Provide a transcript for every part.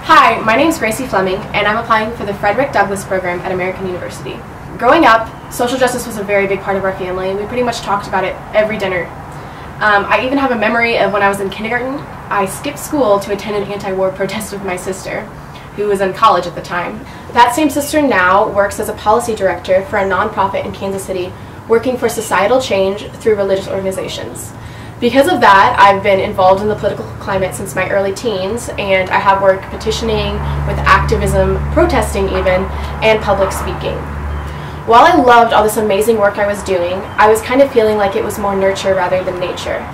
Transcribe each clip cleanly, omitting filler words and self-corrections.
Hi, my name is Gracie Fleming, and I'm applying for the Frederick program at American University. Growing up, social justice was a very big part of our family, and we pretty much talked about it every dinner. I even have a memory of when I was in kindergarten. I skipped school to attend an anti-war protest with my sister, who was in college at the time. That same sister now works as a policy director for a nonprofit in Kansas City, working for societal change through religious organizations. Because of that, I've been involved in the political climate since my early teens, and I have worked petitioning, with activism, protesting even, and public speaking. While I loved all this amazing work I was doing, I was kind of feeling like it was more nurture rather than nature.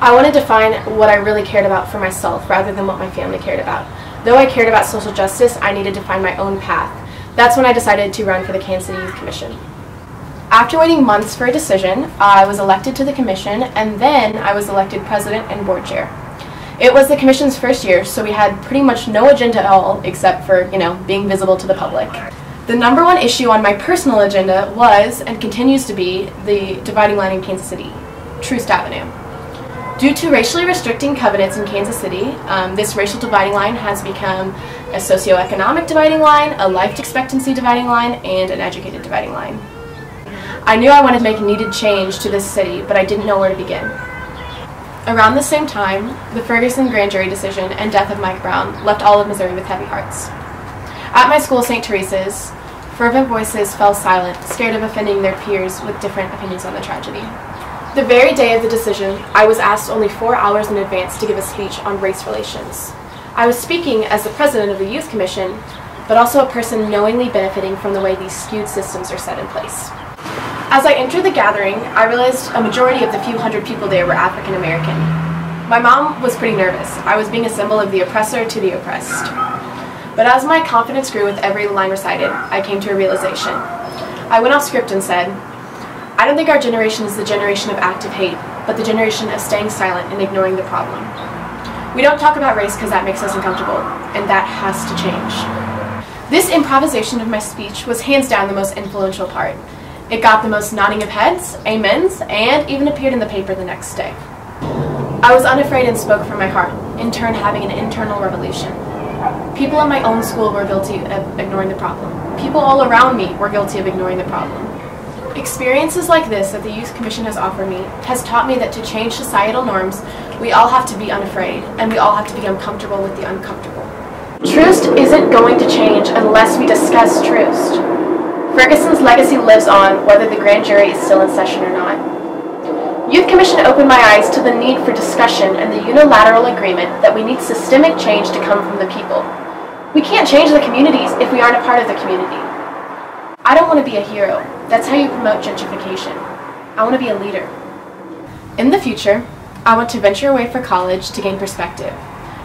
I wanted to find what I really cared about for myself rather than what my family cared about. Though I cared about social justice, I needed to find my own path. That's when I decided to run for the Kansas City Youth Commission. After waiting months for a decision, I was elected to the commission, and then I was elected president and board chair. It was the commission's first year, so we had pretty much no agenda at all except for, being visible to the public. The number one issue on my personal agenda was, and continues to be, the dividing line in Kansas City, Troost Avenue. Due to racially restricting covenants in Kansas City, this racial dividing line has become a socioeconomic dividing line, a life expectancy dividing line, and an educated dividing line. I knew I wanted to make needed change to this city, but I didn't know where to begin. Around the same time, the Ferguson grand jury decision and death of Mike Brown left all of Missouri with heavy hearts. At my school, St. Teresa's, fervent voices fell silent, scared of offending their peers with different opinions on the tragedy. The very day of the decision, I was asked only 4 hours in advance to give a speech on race relations. I was speaking as the president of the Youth Commission, but also a person knowingly benefiting from the way these skewed systems are set in place. As I entered the gathering, I realized a majority of the few hundred people there were African American. My mom was pretty nervous. I was being a symbol of the oppressor to the oppressed. But as my confidence grew with every line recited, I came to a realization. I went off script and said, I don't think our generation is the generation of active hate, but the generation of staying silent and ignoring the problem. We don't talk about race because that makes us uncomfortable, and that has to change. This improvisation of my speech was hands down the most influential part. It got the most nodding of heads, amens, and even appeared in the paper the next day. I was unafraid and spoke from my heart, in turn having an internal revelation. People in my own school were guilty of ignoring the problem. People all around me were guilty of ignoring the problem. Experiences like this that the Youth Commission has offered me has taught me that to change societal norms, we all have to be unafraid, and we all have to become comfortable with the uncomfortable. Troost isn't going to change unless we discuss Troost. Ferguson's legacy lives on whether the grand jury is still in session or not. Youth Commission opened my eyes to the need for discussion and the unilateral agreement that we need systemic change to come from the people. We can't change the communities if we aren't a part of the community. I don't want to be a hero. That's how you promote gentrification. I want to be a leader. In the future, I want to venture away for college to gain perspective,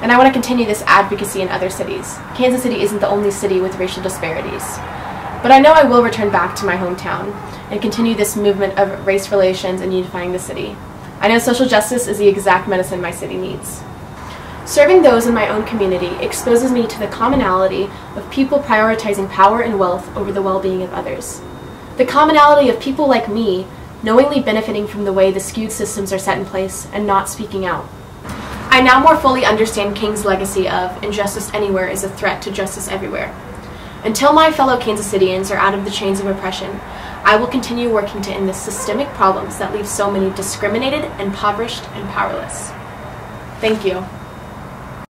and I want to continue this advocacy in other cities. Kansas City isn't the only city with racial disparities. But I know I will return back to my hometown and continue this movement of race relations and unifying the city. I know social justice is the exact medicine my city needs. Serving those in my own community exposes me to the commonality of people prioritizing power and wealth over the well-being of others. The commonality of people like me knowingly benefiting from the way the skewed systems are set in place and not speaking out. I now more fully understand King's legacy of injustice anywhere is a threat to justice everywhere. Until my fellow Kansas Cityans are out of the chains of oppression, I will continue working to end the systemic problems that leave so many discriminated, impoverished, and powerless. Thank you.